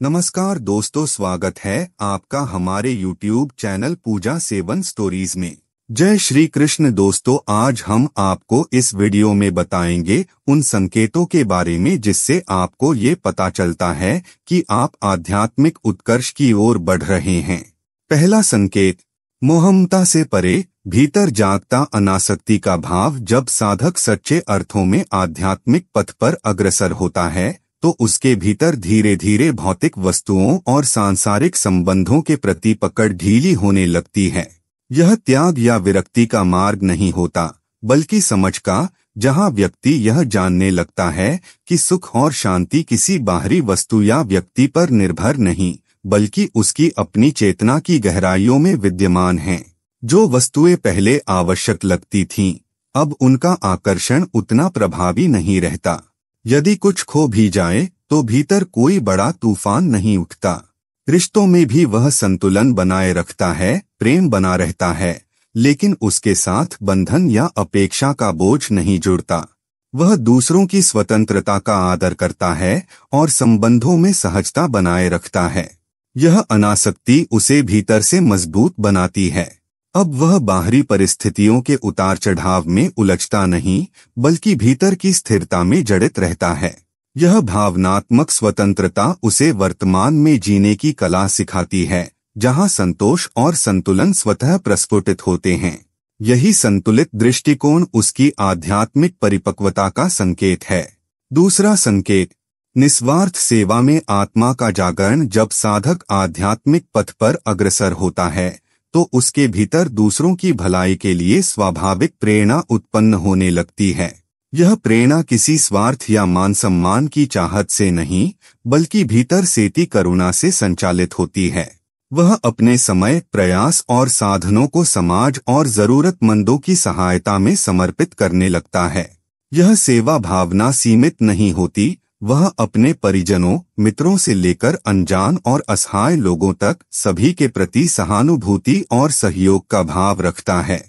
नमस्कार दोस्तों, स्वागत है आपका हमारे YouTube चैनल पूजा सेवन स्टोरीज में। जय श्री कृष्ण दोस्तों, आज हम आपको इस वीडियो में बताएंगे उन संकेतों के बारे में जिससे आपको ये पता चलता है कि आप आध्यात्मिक उत्कर्ष की ओर बढ़ रहे हैं। पहला संकेत, मोहमता से परे, भीतर जागता अनासक्ति का भाव। जब साधक सच्चे अर्थों में आध्यात्मिक पथ पर अग्रसर होता है तो उसके भीतर धीरे धीरे भौतिक वस्तुओं और सांसारिक संबंधों के प्रति पकड़ ढीली होने लगती है। यह त्याग या विरक्ति का मार्ग नहीं होता, बल्कि समझ का, जहां व्यक्ति यह जानने लगता है कि सुख और शांति किसी बाहरी वस्तु या व्यक्ति पर निर्भर नहीं, बल्कि उसकी अपनी चेतना की गहराइयों में विद्यमान हैं। जो वस्तुएं पहले आवश्यक लगती थीं, अब उनका आकर्षण उतना प्रभावी नहीं रहता। यदि कुछ खो भी जाए तो भीतर कोई बड़ा तूफान नहीं उठता। रिश्तों में भी वह संतुलन बनाए रखता है, प्रेम बना रहता है, लेकिन उसके साथ बंधन या अपेक्षा का बोझ नहीं जुड़ता। वह दूसरों की स्वतंत्रता का आदर करता है और संबंधों में सहजता बनाए रखता है। यह अनासक्ति उसे भीतर से मजबूत बनाती है। अब वह बाहरी परिस्थितियों के उतार चढ़ाव में उलझता नहीं, बल्कि भीतर की स्थिरता में जड़ित रहता है। यह भावनात्मक स्वतंत्रता उसे वर्तमान में जीने की कला सिखाती है, जहां संतोष और संतुलन स्वतः प्रस्फुटित होते हैं। यही संतुलित दृष्टिकोण उसकी आध्यात्मिक परिपक्वता का संकेत है। दूसरा संकेत, निस्वार्थ सेवा में आत्मा का जागरण। जब साधक आध्यात्मिक पथ पर अग्रसर होता है तो उसके भीतर दूसरों की भलाई के लिए स्वाभाविक प्रेरणा उत्पन्न होने लगती है। यह प्रेरणा किसी स्वार्थ या मान सम्मान की चाहत से नहीं, बल्कि भीतर सेती करुणा से संचालित होती है। वह अपने समय, प्रयास और साधनों को समाज और जरूरतमंदों की सहायता में समर्पित करने लगता है। यह सेवा भावना सीमित नहीं होती, वह अपने परिजनों, मित्रों से लेकर अनजान और असहाय लोगों तक सभी के प्रति सहानुभूति और सहयोग का भाव रखता है।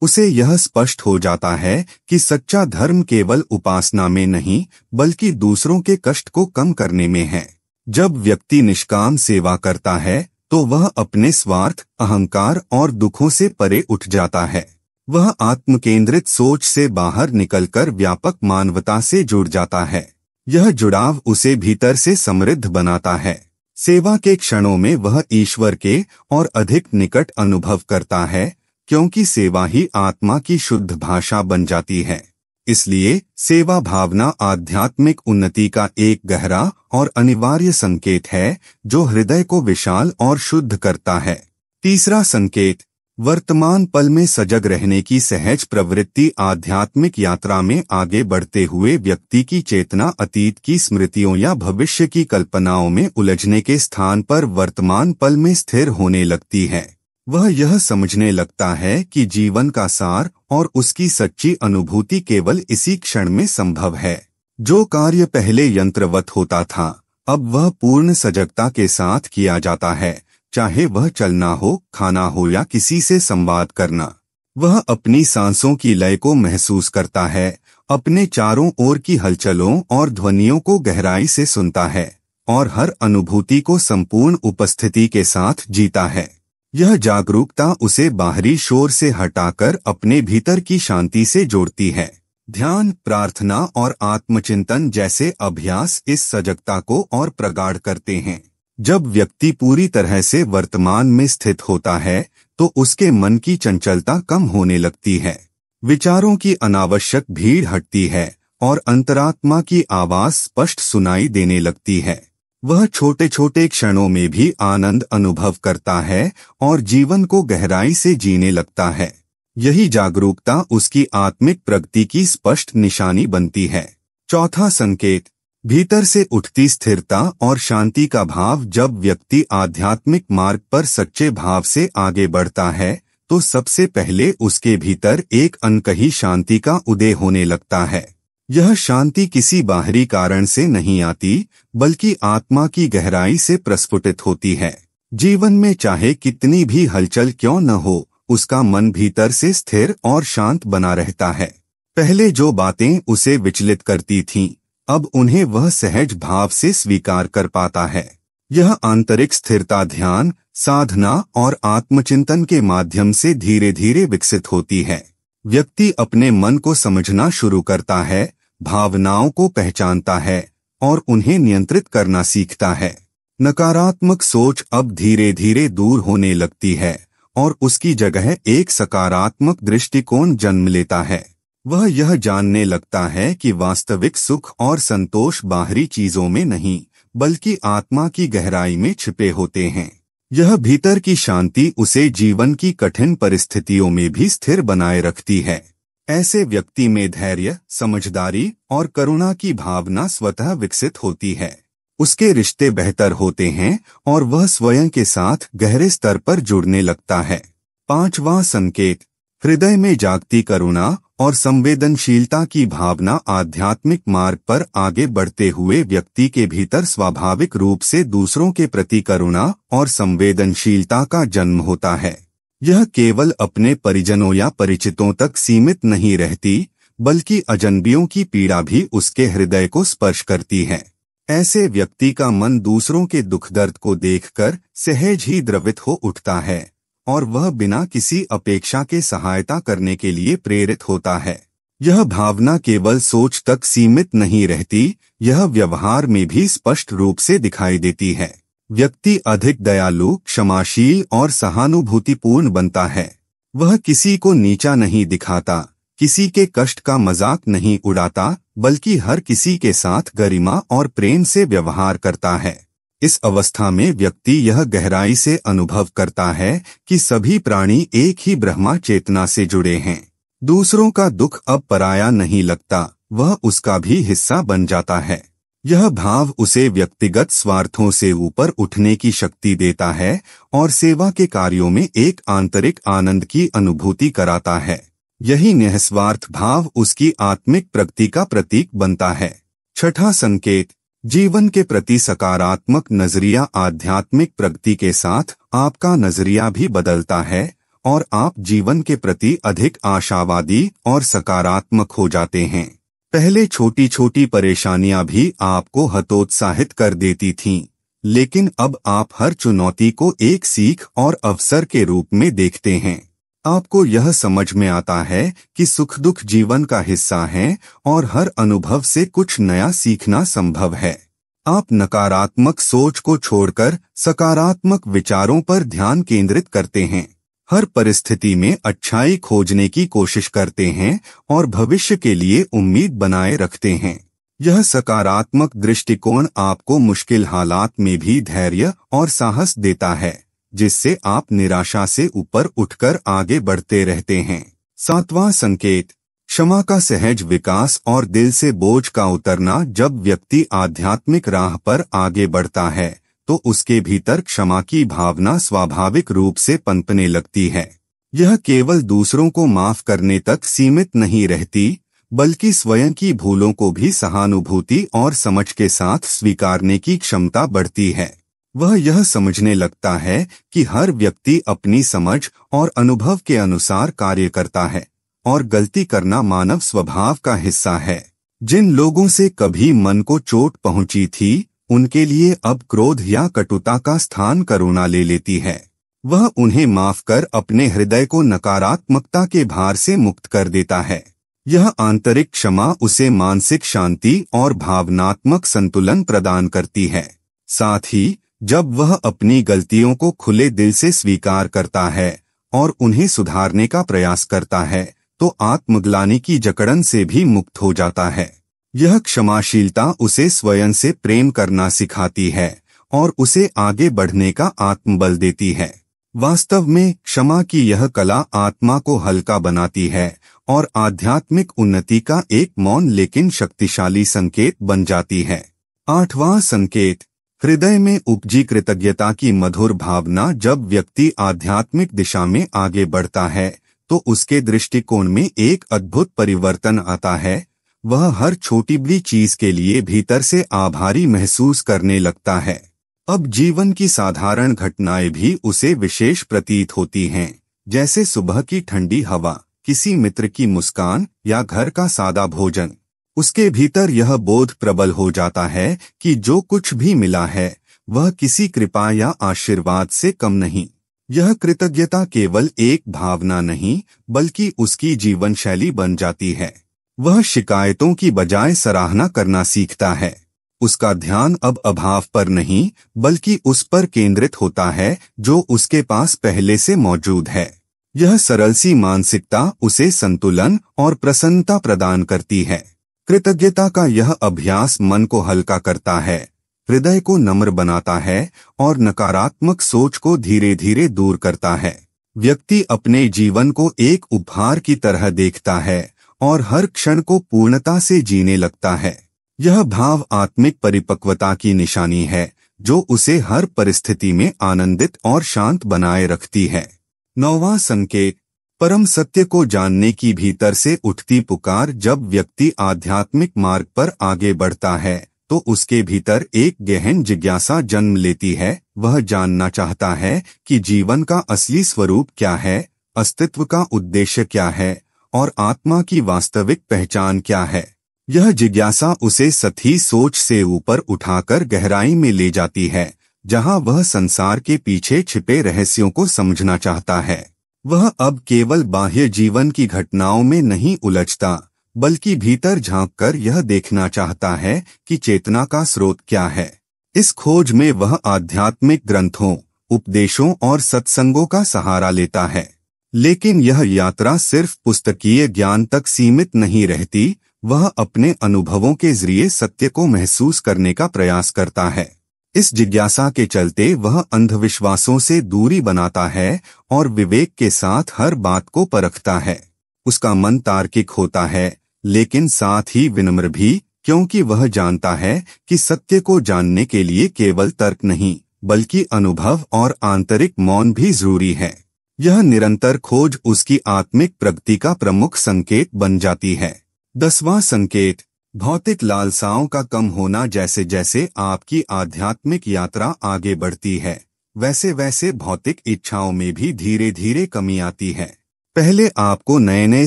उसे यह स्पष्ट हो जाता है कि सच्चा धर्म केवल उपासना में नहीं, बल्कि दूसरों के कष्ट को कम करने में है। जब व्यक्ति निष्काम सेवा करता है तो वह अपने स्वार्थ, अहंकार और दुखों से परे उठ जाता है। वह आत्मकेंद्रित सोच से बाहर निकलकर व्यापक मानवता से जुड़ जाता है। यह जुड़ाव उसे भीतर से समृद्ध बनाता है। सेवा के क्षणों में वह ईश्वर के और अधिक निकट अनुभव करता है, क्योंकि सेवा ही आत्मा की शुद्ध भाषा बन जाती है। इसलिए सेवा भावना आध्यात्मिक उन्नति का एक गहरा और अनिवार्य संकेत है, जो हृदय को विशाल और शुद्ध करता है। तीसरा संकेत, वर्तमान पल में सजग रहने की सहज प्रवृत्ति। आध्यात्मिक यात्रा में आगे बढ़ते हुए व्यक्ति की चेतना अतीत की स्मृतियों या भविष्य की कल्पनाओं में उलझने के स्थान पर वर्तमान पल में स्थिर होने लगती है। वह यह समझने लगता है कि जीवन का सार और उसकी सच्ची अनुभूति केवल इसी क्षण में संभव है। जो कार्य पहले यंत्रवत होता था, अब वह पूर्ण सजगता के साथ किया जाता है, चाहे वह चलना हो, खाना हो या किसी से संवाद करना। वह अपनी सांसों की लय को महसूस करता है, अपने चारों ओर की हलचलों और ध्वनियों को गहराई से सुनता है और हर अनुभूति को संपूर्ण उपस्थिति के साथ जीता है। यह जागरूकता उसे बाहरी शोर से हटाकर अपने भीतर की शांति से जोड़ती है। ध्यान, प्रार्थना और आत्मचिंतन जैसे अभ्यास इस सजगता को और प्रगाढ़ करते हैं। जब व्यक्ति पूरी तरह से वर्तमान में स्थित होता है तो उसके मन की चंचलता कम होने लगती है। विचारों की अनावश्यक भीड़ हटती है और अंतरात्मा की आवाज स्पष्ट सुनाई देने लगती है। वह छोटे छोटे क्षणों में भी आनंद अनुभव करता है और जीवन को गहराई से जीने लगता है। यही जागरूकता उसकी आत्मिक प्रगति की स्पष्ट निशानी बनती है। चौथा संकेत, भीतर से उठती स्थिरता और शांति का भाव। जब व्यक्ति आध्यात्मिक मार्ग पर सच्चे भाव से आगे बढ़ता है तो सबसे पहले उसके भीतर एक अनकही शांति का उदय होने लगता है। यह शांति किसी बाहरी कारण से नहीं आती, बल्कि आत्मा की गहराई से प्रस्फुटित होती है। जीवन में चाहे कितनी भी हलचल क्यों न हो, उसका मन भीतर से स्थिर और शांत बना रहता है। पहले जो बातें उसे विचलित करती थीं, अब उन्हें वह सहज भाव से स्वीकार कर पाता है। यह आंतरिक स्थिरता ध्यान, साधना और आत्मचिंतन के माध्यम से धीरे धीरे विकसित होती है। व्यक्ति अपने मन को समझना शुरू करता है, भावनाओं को पहचानता है और उन्हें नियंत्रित करना सीखता है। नकारात्मक सोच अब धीरे धीरे दूर होने लगती है और उसकी जगह एक सकारात्मक दृष्टिकोण जन्म लेता है। वह यह जानने लगता है कि वास्तविक सुख और संतोष बाहरी चीजों में नहीं, बल्कि आत्मा की गहराई में छिपे होते हैं। यह भीतर की शांति उसे जीवन की कठिन परिस्थितियों में भी स्थिर बनाए रखती है। ऐसे व्यक्ति में धैर्य, समझदारी और करुणा की भावना स्वतः विकसित होती है। उसके रिश्ते बेहतर होते हैं और वह स्वयं के साथ गहरे स्तर पर जुड़ने लगता है। 5वां संकेत, हृदय में जागती करुणा और संवेदनशीलता की भावना। आध्यात्मिक मार्ग पर आगे बढ़ते हुए व्यक्ति के भीतर स्वाभाविक रूप से दूसरों के प्रति करुणा और संवेदनशीलता का जन्म होता है। यह केवल अपने परिजनों या परिचितों तक सीमित नहीं रहती, बल्कि अजनबियों की पीड़ा भी उसके हृदय को स्पर्श करती है। ऐसे व्यक्ति का मन दूसरों के दुख दर्द को देखकर सहज ही द्रवित हो उठता है और वह बिना किसी अपेक्षा के सहायता करने के लिए प्रेरित होता है। यह भावना केवल सोच तक सीमित नहीं रहती, यह व्यवहार में भी स्पष्ट रूप से दिखाई देती है। व्यक्ति अधिक दयालु, क्षमाशील और सहानुभूतिपूर्ण बनता है। वह किसी को नीचा नहीं दिखाता, किसी के कष्ट का मजाक नहीं उड़ाता, बल्कि हर किसी के साथ गरिमा और प्रेम से व्यवहार करता है। इस अवस्था में व्यक्ति यह गहराई से अनुभव करता है कि सभी प्राणी एक ही ब्रह्मा चेतना से जुड़े हैं। दूसरों का दुख अब पराया नहीं लगता, वह उसका भी हिस्सा बन जाता है। यह भाव उसे व्यक्तिगत स्वार्थों से ऊपर उठने की शक्ति देता है और सेवा के कार्यों में एक आंतरिक आनंद की अनुभूति कराता है। यही निस्वार्थ भाव उसकी आत्मिक प्रगति का प्रतीक बनता है। 6वां संकेत, जीवन के प्रति सकारात्मक नजरिया। आध्यात्मिक प्रगति के साथ आपका नजरिया भी बदलता है और आप जीवन के प्रति अधिक आशावादी और सकारात्मक हो जाते हैं। पहले छोटी छोटी परेशानियां भी आपको हतोत्साहित कर देती थीं, लेकिन अब आप हर चुनौती को एक सीख और अवसर के रूप में देखते हैं। आपको यह समझ में आता है कि सुख दुख जीवन का हिस्सा है और हर अनुभव से कुछ नया सीखना संभव है। आप नकारात्मक सोच को छोड़कर सकारात्मक विचारों पर ध्यान केंद्रित करते हैं। हर परिस्थिति में अच्छाई खोजने की कोशिश करते हैं और भविष्य के लिए उम्मीद बनाए रखते हैं। यह सकारात्मक दृष्टिकोण आपको मुश्किल हालात में भी धैर्य और साहस देता है, जिससे आप निराशा से ऊपर उठकर आगे बढ़ते रहते हैं। 7वां संकेत, क्षमा का सहज विकास और दिल से बोझ का उतरना। जब व्यक्ति आध्यात्मिक राह पर आगे बढ़ता है तो उसके भीतर क्षमा की भावना स्वाभाविक रूप से पनपने लगती है। यह केवल दूसरों को माफ करने तक सीमित नहीं रहती, बल्कि स्वयं की भूलों को भी सहानुभूति और समझ के साथ स्वीकारने की क्षमता बढ़ती है। वह यह समझने लगता है कि हर व्यक्ति अपनी समझ और अनुभव के अनुसार कार्य करता है और गलती करना मानव स्वभाव का हिस्सा है। जिन लोगों से कभी मन को चोट पहुंची थी, उनके लिए अब क्रोध या कटुता का स्थान करुणा ले लेती है। वह उन्हें माफ कर अपने हृदय को नकारात्मकता के भार से मुक्त कर देता है। यह आंतरिक क्षमा उसे मानसिक शांति और भावनात्मक संतुलन प्रदान करती है। साथ ही जब वह अपनी गलतियों को खुले दिल से स्वीकार करता है और उन्हें सुधारने का प्रयास करता है, तो आत्मग्लानि की जकड़न से भी मुक्त हो जाता है। यह क्षमाशीलता उसे स्वयं से प्रेम करना सिखाती है और उसे आगे बढ़ने का आत्मबल देती है। वास्तव में क्षमा की यह कला आत्मा को हल्का बनाती है और आध्यात्मिक उन्नति का एक मौन लेकिन शक्तिशाली संकेत बन जाती है। 8वां संकेत, हृदय में उपजी कृतज्ञता की मधुर भावना। जब व्यक्ति आध्यात्मिक दिशा में आगे बढ़ता है तो उसके दृष्टिकोण में एक अद्भुत परिवर्तन आता है। वह हर छोटी बड़ी चीज के लिए भीतर से आभारी महसूस करने लगता है। अब जीवन की साधारण घटनाएं भी उसे विशेष प्रतीत होती हैं, जैसे सुबह की ठंडी हवा, किसी मित्र की मुस्कान या घर का सादा भोजन। उसके भीतर यह बोध प्रबल हो जाता है कि जो कुछ भी मिला है वह किसी कृपा या आशीर्वाद से कम नहीं। यह कृतज्ञता केवल एक भावना नहीं बल्कि उसकी जीवन शैली बन जाती है। वह शिकायतों की बजाय सराहना करना सीखता है। उसका ध्यान अब अभाव पर नहीं बल्कि उस पर केंद्रित होता है जो उसके पास पहले से मौजूद है। यह सरल सी मानसिकता उसे संतुलन और प्रसन्नता प्रदान करती है। कृतज्ञता का यह अभ्यास मन को हल्का करता है, हृदय को नम्र बनाता है और नकारात्मक सोच को धीरे धीरे दूर करता है। व्यक्ति अपने जीवन को एक उपहार की तरह देखता है और हर क्षण को पूर्णता से जीने लगता है। यह भाव आत्मिक परिपक्वता की निशानी है जो उसे हर परिस्थिति में आनंदित और शांत बनाए रखती है। 9वां संकेत, परम सत्य को जानने की भीतर से उठती पुकार। जब व्यक्ति आध्यात्मिक मार्ग पर आगे बढ़ता है तो उसके भीतर एक गहन जिज्ञासा जन्म लेती है। वह जानना चाहता है कि जीवन का असली स्वरूप क्या है, अस्तित्व का उद्देश्य क्या है और आत्मा की वास्तविक पहचान क्या है। यह जिज्ञासा उसे सतही सोच से ऊपर उठाकर गहराई में ले जाती है, जहां वह संसार के पीछे छिपे रहस्यों को समझना चाहता है। वह अब केवल बाह्य जीवन की घटनाओं में नहीं उलझता बल्कि भीतर झांककर यह देखना चाहता है कि चेतना का स्रोत क्या है। इस खोज में वह आध्यात्मिक ग्रंथों, उपदेशों और सत्संगों का सहारा लेता है। लेकिन यह यात्रा सिर्फ पुस्तकीय ज्ञान तक सीमित नहीं रहती। वह अपने अनुभवों के जरिए सत्य को महसूस करने का प्रयास करता है। इस जिज्ञासा के चलते वह अंधविश्वासों से दूरी बनाता है और विवेक के साथ हर बात को परखता है। उसका मन तार्किक होता है लेकिन साथ ही विनम्र भी, क्योंकि वह जानता है कि सत्य को जानने के लिए केवल तर्क नहीं बल्कि अनुभव और आंतरिक मौन भी जरूरी है। यह निरंतर खोज उसकी आत्मिक प्रगति का प्रमुख संकेत बन जाती है। 10वां संकेत, भौतिक लालसाओं का कम होना। जैसे जैसे आपकी आध्यात्मिक यात्रा आगे बढ़ती है वैसे वैसे भौतिक इच्छाओं में भी धीरे धीरे कमी आती है। पहले आपको नए नए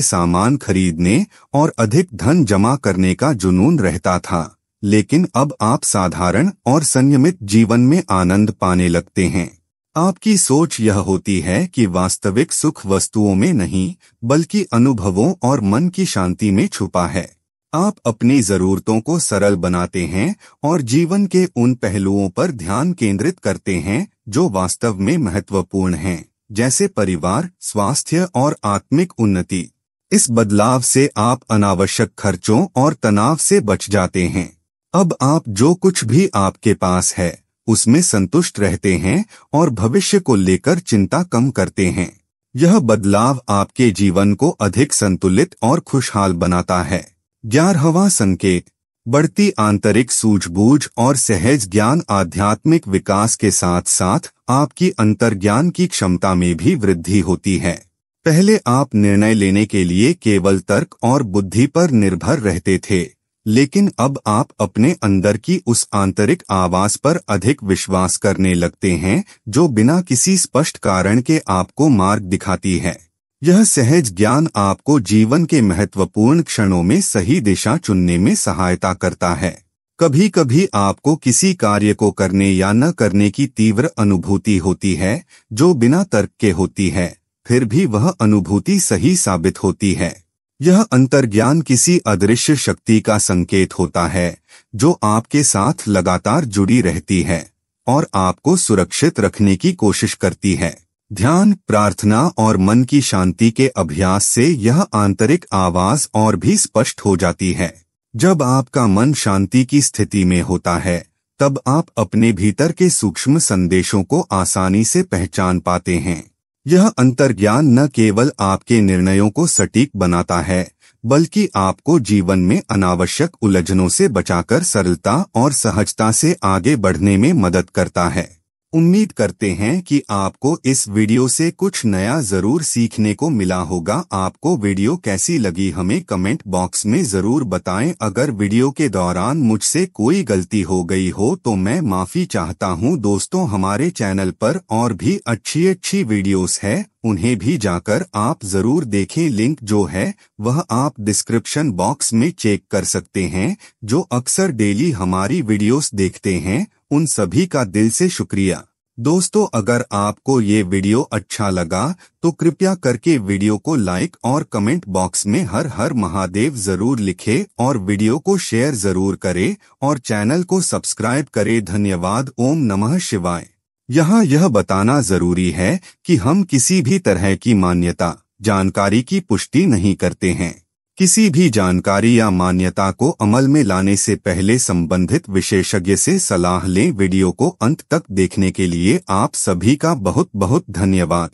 सामान खरीदने और अधिक धन जमा करने का जुनून रहता था, लेकिन अब आप साधारण और संयमित जीवन में आनंद पाने लगते हैं। आपकी सोच यह होती है कि वास्तविक सुख वस्तुओं में नहीं बल्कि अनुभवों और मन की शांति में छुपा है। आप अपनी जरूरतों को सरल बनाते हैं और जीवन के उन पहलुओं पर ध्यान केंद्रित करते हैं जो वास्तव में महत्वपूर्ण हैं, जैसे परिवार, स्वास्थ्य और आत्मिक उन्नति। इस बदलाव से आप अनावश्यक खर्चों और तनाव से बच जाते हैं। अब आप जो कुछ भी आपके पास है उसमें संतुष्ट रहते हैं और भविष्य को लेकर चिंता कम करते हैं। यह बदलाव आपके जीवन को अधिक संतुलित और खुशहाल बनाता है। 11वां संकेत, बढ़ती आंतरिक सूझबूझ और सहज ज्ञान। आध्यात्मिक विकास के साथ साथ आपकी अंतर्ज्ञान की क्षमता में भी वृद्धि होती है। पहले आप निर्णय लेने के लिए केवल तर्क और बुद्धि पर निर्भर रहते थे, लेकिन अब आप अपने अंदर की उस आंतरिक आवाज पर अधिक विश्वास करने लगते हैं जो बिना किसी स्पष्ट कारण के आपको मार्ग दिखाती है। यह सहज ज्ञान आपको जीवन के महत्वपूर्ण क्षणों में सही दिशा चुनने में सहायता करता है। कभी कभी आपको किसी कार्य को करने या न करने की तीव्र अनुभूति होती है जो बिना तर्क के होती है, फिर भी वह अनुभूति सही साबित होती है। यह अंतर्ज्ञान किसी अदृश्य शक्ति का संकेत होता है जो आपके साथ लगातार जुड़ी रहती है और आपको सुरक्षित रखने की कोशिश करती है। ध्यान, प्रार्थना और मन की शांति के अभ्यास से यह आंतरिक आवाज और भी स्पष्ट हो जाती है। जब आपका मन शांति की स्थिति में होता है तब आप अपने भीतर के सूक्ष्म संदेशों को आसानी से पहचान पाते हैं। यह अंतर्ज्ञान न केवल आपके निर्णयों को सटीक बनाता है बल्कि आपको जीवन में अनावश्यक उलझनों से बचाकर सरलता और सहजता से आगे बढ़ने में मदद करता है। उम्मीद करते हैं कि आपको इस वीडियो से कुछ नया जरूर सीखने को मिला होगा। आपको वीडियो कैसी लगी हमें कमेंट बॉक्स में जरूर बताएं। अगर वीडियो के दौरान मुझसे कोई गलती हो गई हो तो मैं माफी चाहता हूं। दोस्तों, हमारे चैनल पर और भी अच्छी वीडियोस है, उन्हें भी जाकर आप जरूर देखें। लिंक जो है वह आप डिस्क्रिप्शन बॉक्स में चेक कर सकते हैं। जो अक्सर डेली हमारी वीडियोस देखते हैं उन सभी का दिल से शुक्रिया। दोस्तों, अगर आपको ये वीडियो अच्छा लगा तो कृपया करके वीडियो को लाइक और कमेंट बॉक्स में हर हर महादेव जरूर लिखें और वीडियो को शेयर जरूर करें और चैनल को सब्सक्राइब करें। धन्यवाद। ओम नमः शिवाय। यहाँ यह बताना जरूरी है कि हम किसी भी तरह की मान्यता जानकारी की पुष्टि नहीं करते हैं। किसी भी जानकारी या मान्यता को अमल में लाने से पहले संबंधित विशेषज्ञ से सलाह लें। वीडियो को अंत तक देखने के लिए आप सभी का बहुत बहुत धन्यवाद।